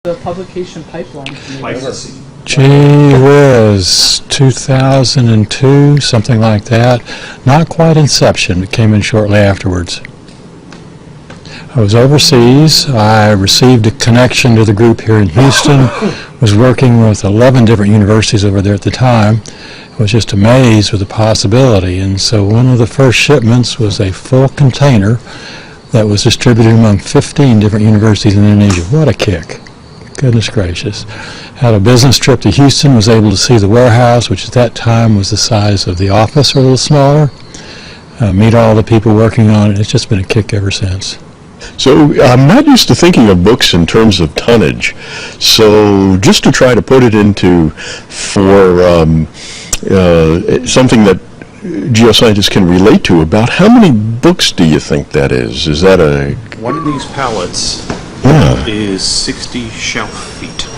The publication pipeline. Gee whiz, 2002, something like that. Not quite inception, it came in shortly afterwards. I was overseas. I received a connection to the group here in Houston, was working with 11 different universities over there at the time. I was just amazed with the possibility, and so one of the first shipments was a full container that was distributed among 15 different universities in Indonesia. What a kick. Goodness gracious. Had a business trip to Houston, was able to see the warehouse, which at that time was the size of the office or a little smaller, meet all the people working on it. It's just been a kick ever since. So I'm not used to thinking of books in terms of tonnage. So just to try to put it into for something that geoscientists can relate to, about how many books do you think that is? Is that a... One of these pallets is 60 shelf feet.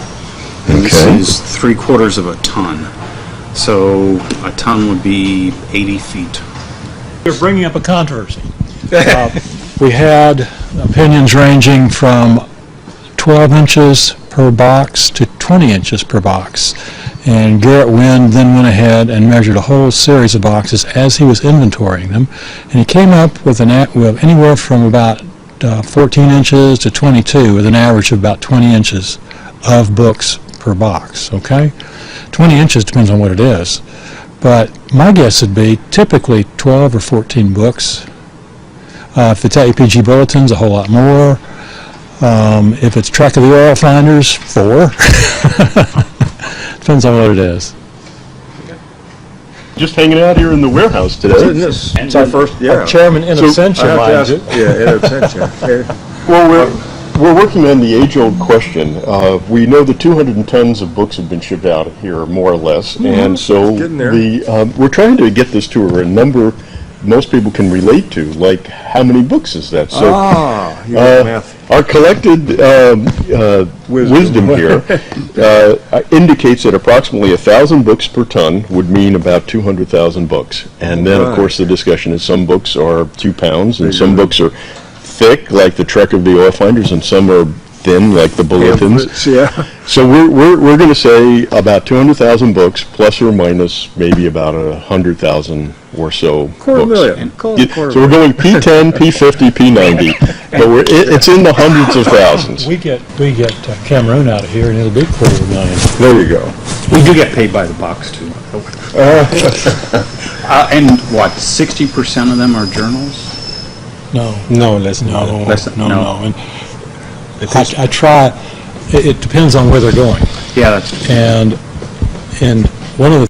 And this is 3/4 of a ton. So a ton would be 80 feet. You're bringing up a controversy. We had opinions ranging from 12 inches per box to 20 inches per box. And Garrett Wynn then went ahead and measured a whole series of boxes as he was inventorying them. And he came up with anywhere from about 14 inches to 22, with an average of about 20 inches of books per box, okay? 20 inches depends on what it is. But my guess would be typically 12 or 14 books. If it's AAPG Bulletins, a whole lot more. If it's Trek of the Oil Finders, 4. Depends on what it is. Just hanging out here in the warehouse today. It's our first, Our chairman in absentia, mind you. Yeah, in absentia. Well, we're working on the age-old question. We know that 200 tons of books have been shipped out here, more or less, and so we're trying to get this to a number most people can relate to, like how many books is that? So our collected wisdom here indicates that approximately 1,000 books per ton would mean about 200,000 books. And then, of course, the discussion is some books are 2 pounds, and some books are thick, like the Trek of the Oil Finders, and some are thin, like the Bulletins. Yeah. So we're going to say about 200,000 books, plus or minus maybe about 100,000 or so $250,000. books. So we're going P10, P50, P90, but it's in the hundreds of thousands. We get Cameroon out of here, and it'll be $250,000. There you go. We do get paid by the box, too. And what, 60% of them are journals? No, less than that. No. And I try. It depends on where they're going. Yeah, that's... And one of the